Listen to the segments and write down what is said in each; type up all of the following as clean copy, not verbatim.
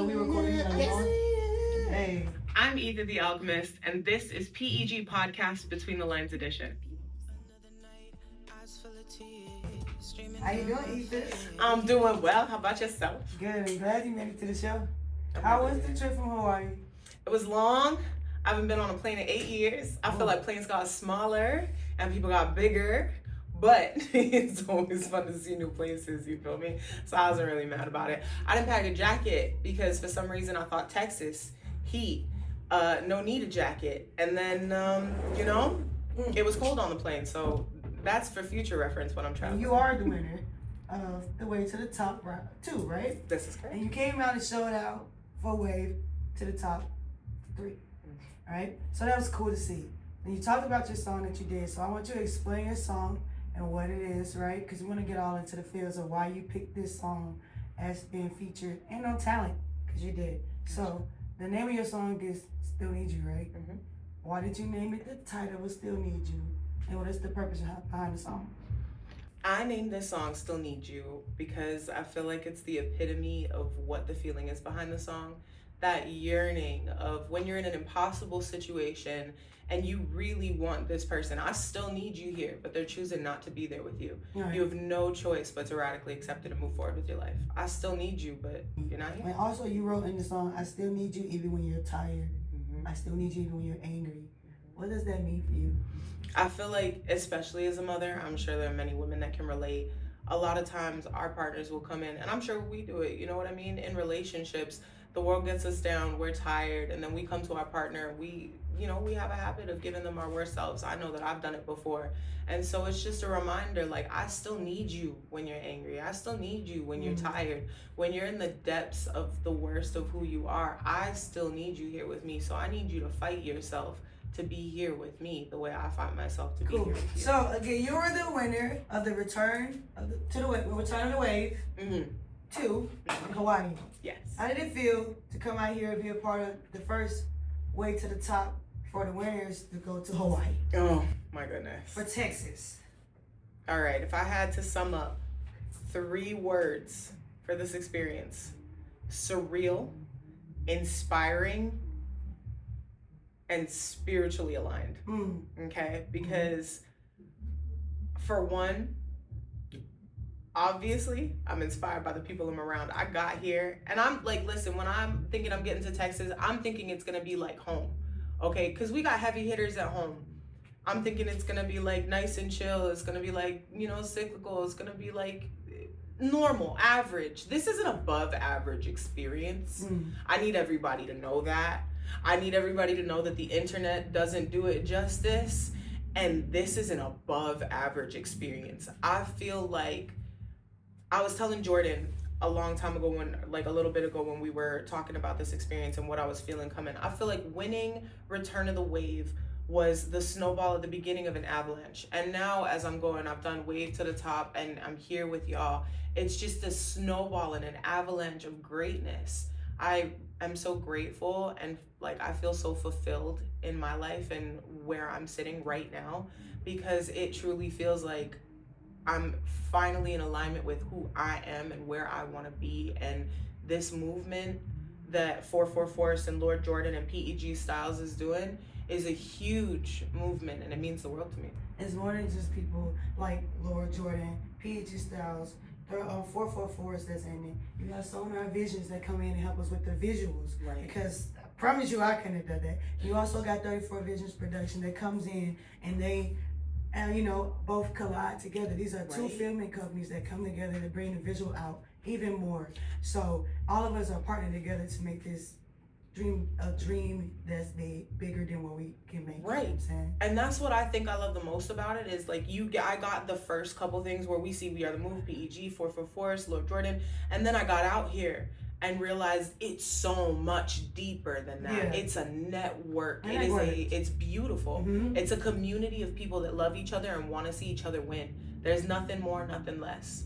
we recording like Hey. I'm Aether the Alchemist, and this is P.E.G Podcast Between the Lines Edition. How you doing, Ether? I'm doing well. How about yourself? Good. I'm glad you made it to the show. How was the trip from Hawaii? It was long. I haven't been on a plane in 8 years. I feel like planes got smaller and people got bigger. But it's always fun to see new places, you feel me? So I wasn't really mad about it. I didn't pack a jacket because for some reason I thought Texas, heat, no need a jacket. And then, it was cold on the plane. So that's for future reference when I'm traveling. You are the winner of the Wave to the Top round 2, right? This is correct. And you came out and showed out for Wave to the Top 3, right? So that was cool to see. And you talked about your song that you did. So I want you to explain your song and what it is, right? Because we want to get all into the feels of why you picked this song as being featured and on talent, because you did. So the name of your song is Still Need You, right? Mm-hmm. Why did you name it? The title was Still Need You. And what is the purpose behind the song? I named this song Still Need You because I feel like it's the epitome of what the feeling is behind the song. That yearning of when you're in an impossible situation and you really want this person. I still need you here, but they're choosing not to be there with you. Right. You have no choice but to radically accept it and move forward with your life. I still need you, but you're not here. And also you wrote in the song, I still need you even when you're tired. I still need you even when you're angry. What does that mean for you? I feel like, especially as a mother, I'm sure there are many women that can relate. A lot of times our partners will come in, and I'm sure we do it, you know what I mean? In relationships, the world gets us down, we're tired, and then we come to our partner, we have a habit of giving them our worst selves. I know that I've done it before. And so it's just a reminder, like, I still need you when you're angry. I still need you when you're tired. When you're in the depths of the worst of who you are, I still need you here with me. So I need you to fight yourself to be here with me the way I find myself to be here with you. So again, you were the winner of the Return of the Wave 2 in Hawaii. Yes. How did it feel to come out here and be a part of the first Way to the Top for the winners to go to Hawaii? Oh my goodness. For Texas. All right, if I had to sum up 3 words for this experience: surreal, inspiring, and spiritually aligned. Okay? Because for one, obviously, I'm inspired by the people I'm around. I got here and I'm like, listen, when I'm thinking I'm getting to Texas, I'm thinking it's gonna be like home. Okay? Because we got heavy hitters at home. I'm thinking it's gonna be like nice and chill. It's gonna be like, cyclical. It's gonna be like normal, average. This is an above average experience. I need everybody to know that. I need everybody to know that the internet doesn't do it justice. And this is an above average experience. I feel like, I was telling Jordan a long time ago a little bit ago when we were talking about this experience and what I was feeling coming. I feel like winning Return of the Wave was the snowball at the beginning of an avalanche. And now as I'm going, I've done Wave to the Top and I'm here with y'all. It's just a snowball and an avalanche of greatness. I am so grateful and I feel so fulfilled in my life and where I'm sitting right now, because it truly feels like I'm finally in alignment with who I am and where I want to be. And this movement that 444 Forest and Lord Jordan and P.E.G Styles is doing is a huge movement, and it means the world to me. It's more than just people like Lord Jordan, P.E.G Styles. There are 444 that's in it. You got Sonar Visions that come in and help us with the visuals. Right. Because I promise you I couldn't have done that. You also got 34 Visions Production that comes in and they both collide together. These are 2 filming companies that come together to bring the visual out even more. So all of us are partnering together to make this a dream that's bigger than what we can make. Right. You know what I'm saying? And that's what I think I love the most about it is I got the first couple things where we see We Are the Move, P.E.G, 444, Lord Jordan, and then I got out here and realized it's so much deeper than that. Yeah. It's a network. Network. It's beautiful. It's a community of people that love each other and want to see each other win. There's nothing more, nothing less.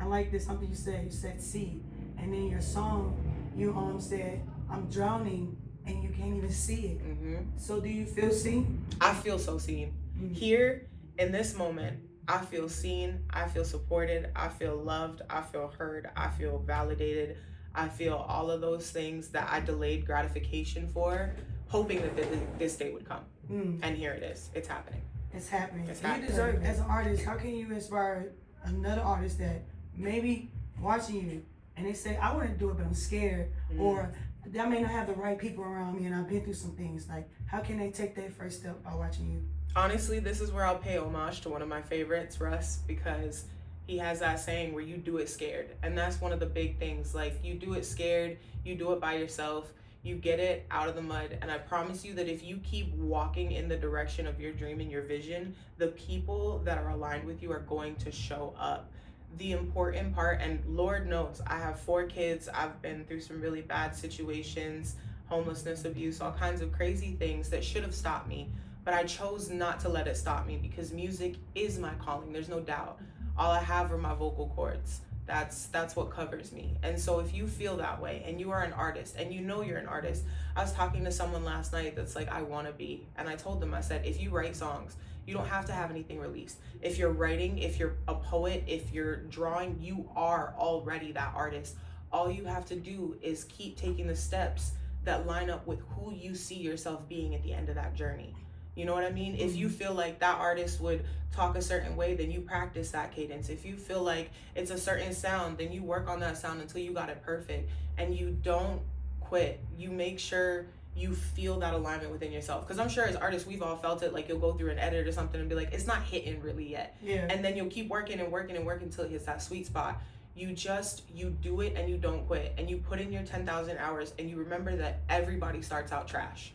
I like this, something you said see, and then your song, you said, I'm drowning and you can't even see it. So do you feel seen? I feel so seen. Here in this moment, I feel seen, I feel supported, I feel loved, I feel heard, I feel validated, I feel all of those things that I delayed gratification for, hoping that this day would come. And here it is. It's happening. It's happening. It's You happening. deserve, as an artist, how can you inspire another artist that maybe watching you and they say, I want to do it, but I'm scared, or I may not have the right people around me and I've been through some things. Like, how can they take their first step by watching you? Honestly, this is where I'll pay homage to one of my favorites, Russ, because he has that saying where you do it scared. And that's one of the big things. Like, you do it scared, you do it by yourself, you get it out of the mud. And I promise you that if you keep walking in the direction of your dream and your vision, the people that are aligned with you are going to show up. The important part, and Lord knows, I have 4 kids. I've been through some really bad situations, homelessness, abuse, all kinds of crazy things that should have stopped me. But I chose not to let it stop me because music is my calling. There's no doubt. All I have are my vocal cords. That's what covers me. And so if you feel that way and you are an artist and you know you're an artist, I was talking to someone last night that's like, I want to be. And I told them, I said, if you write songs, you don't have to have anything released. If you're writing, if you're a poet, if you're drawing, you are already that artist. All you have to do is keep taking the steps that line up with who you see yourself being at the end of that journey. You know what I mean? If you feel like that artist would talk a certain way, then you practice that cadence. If you feel like it's a certain sound, then you work on that sound until you got it perfect. And you don't quit. You make sure you feel that alignment within yourself. Because I'm sure as artists, we've all felt it. Like, you'll go through an edit or something and be like, it's not hitting really yet. Yeah. And then you'll keep working and working and working until it hits that sweet spot. You do it and you don't quit. And you put in your 10,000 hours and you remember that everybody starts out trash.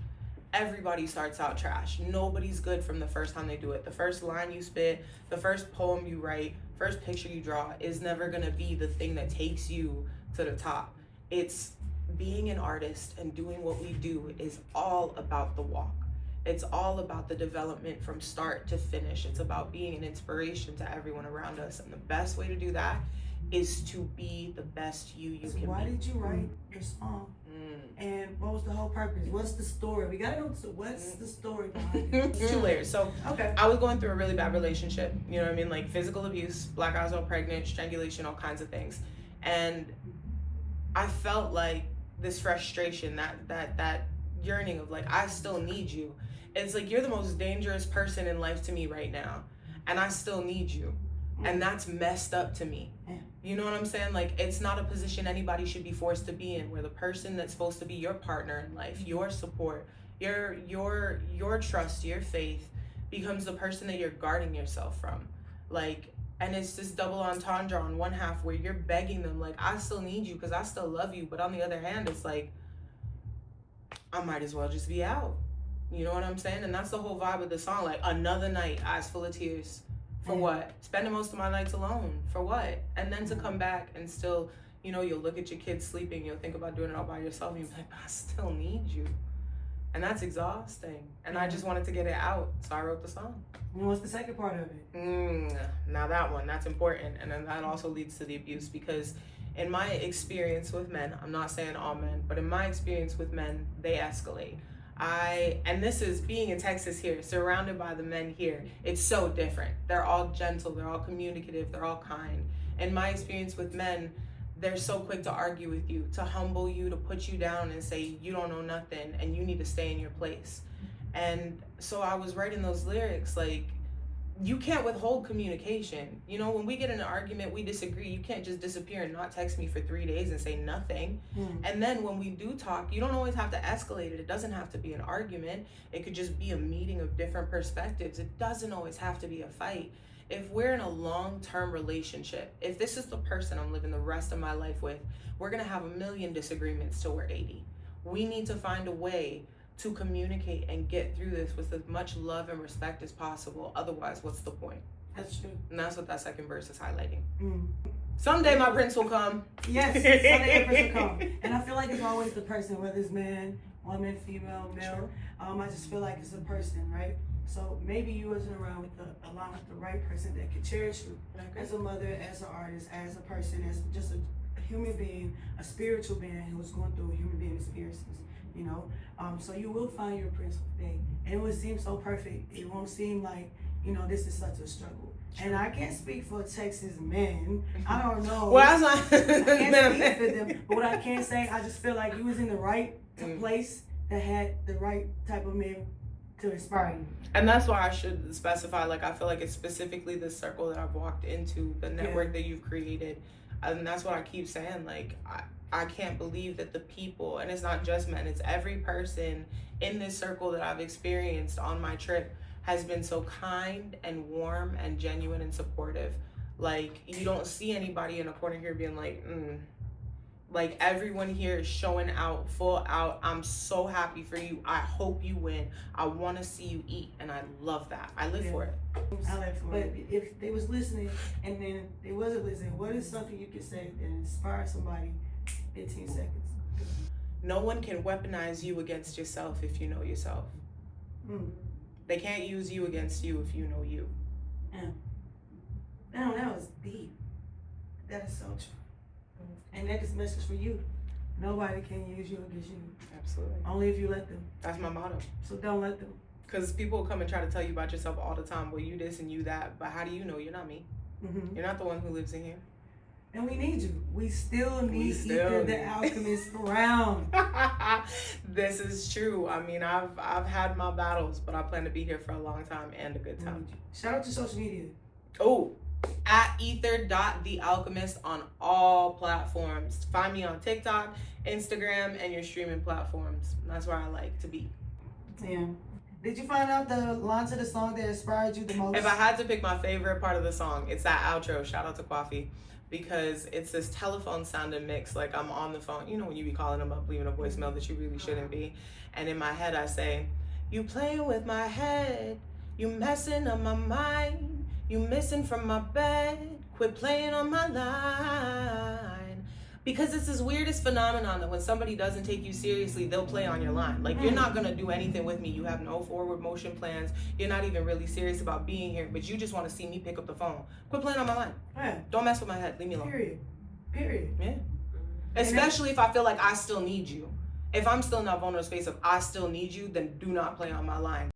Everybody starts out trash. Nobody's good from the first time they do it. The first line you spit, the first poem you write, first picture you draw is never gonna be the thing that takes you to the top. It's being an artist and doing what we do is all about the walk. It's all about the development from start to finish. It's about being an inspiration to everyone around us. And the best way to do that is to be the best you can be. Why did you write your song? And what was the whole purpose? What's the story? We gotta know what's the story behind it. 2 layers. So okay. I was going through a really bad relationship. You know what I mean? Like physical abuse, black eyes while pregnant, strangulation, all kinds of things. And I felt like this frustration, that yearning of like, I still need you. It's like, you're the most dangerous person in life to me right now. And I still need you. And that's messed up to me. You know what I'm saying? Like, it's not a position anybody should be forced to be in, where the person that's supposed to be your partner in life, your support, your trust, your faith, becomes the person that you're guarding yourself from. Like, and it's this double entendre on one half where you're begging them, like, I still need you because I still love you. But on the other hand, it's like, I might as well just be out. You know what I'm saying? And that's the whole vibe of the song. Like, another night, eyes full of tears. For what? Spending most of my nights alone. For what? And then to come back and still, you know, you'll look at your kids sleeping, you'll think about doing it all by yourself, and you're like, I still need you. And that's exhausting. And I just wanted to get it out, so I wrote the song. And what's the second part of it? Now that one, that's important. And then that also leads to the abuse, because in my experience with men, I'm not saying all men, but in my experience with men, they escalate. And this is being in Texas here, surrounded by the men here. It's so different. They're all gentle, they're all communicative, they're all kind. In my experience with men, they're so quick to argue with you, to humble you, to put you down and say, you don't know nothing and you need to stay in your place. And so I was writing those lyrics like, you can't withhold communication. You know, when we get in an argument, we disagree. You can't just disappear and not text me for 3 days and say nothing. And then when we do talk, you don't always have to escalate it. It doesn't have to be an argument. It could just be a meeting of different perspectives. It doesn't always have to be a fight. If we're in a long-term relationship, if this is the person I'm living the rest of my life with, we're gonna have a million disagreements till we're 80. We need to find a way to communicate and get through this with as much love and respect as possible. Otherwise, what's the point? That's true. And that's what that second verse is highlighting. Someday my prince will come. Yes, someday your prince will come. And I feel like it's always the person, whether it's man, woman, female, male. I just feel like it's a person, right? So maybe you wasn't around with along with the right person that could cherish you as a mother, as an artist, as a person, as just a human being, a spiritual being who's going through human being experiences. You know, so you will find your prince one day, and it will seem so perfect. It won't seem like you know, this is such a struggle. And I can't speak for Texas men. I don't know. Well, that's not. I can't speak for them. But what I can say, I just feel like you was in the right place that had the right type of men to inspire you. And that's why I should specify, like, I feel like it's specifically the circle that I've walked into, the network that you've created. And that's what I keep saying. Like, I can't believe that the people, and it's not just men, it's every person in this circle that I've experienced on my trip has been so kind and warm and genuine and supportive. Like, you don't see anybody in a corner here being like, Like, everyone here is showing out, full out. I'm so happy for you. I hope you win. I want to see you eat, and I love that. I live for it. I live for it. But if they was listening and then they wasn't listening, what is something you could say that inspire somebody 15 seconds? No one can weaponize you against yourself if you know yourself. They can't use you against you if you know you. Damn, that was deep. That is so true. And that is a message for you. Nobody can use you against you. Absolutely. Only if you let them. That's my motto. So don't let them. Because people will come and try to tell you about yourself all the time. Well, you this and you that. But how do you know you're not me? You're not the one who lives in here. And we need you. We still need Aether the Alchemist around. This is true. I mean, I've had my battles, but I plan to be here for a long time and a good time. Shout out to social media. Oh, at Aether the Alchemist on all platforms. Find me on TikTok, Instagram, and your streaming platforms. That's where I like to be. Yeah. Did you find out the line to the song that inspired you the most? If I had to pick my favorite part of the song, it's that outro. Shout out to Kwafi. Because it's this telephone sounding mix. Like, I'm on the phone. You know when you be calling them up, leaving a voicemail that you really shouldn't be. And in my head I say, you playing with my head. You messing up my mind. You missing from my bed. Quit playing on my line. Because it's this weirdest phenomenon that when somebody doesn't take you seriously, they'll play on your line. Like, you're not going to do anything with me. You have no forward motion plans. You're not even really serious about being here, but you just want to see me pick up the phone. Quit playing on my line. Yeah. Don't mess with my head. Leave me alone. Period. Yeah. Especially if I feel like I still need you. If I'm still in that vulnerable space of I still need you, then do not play on my line.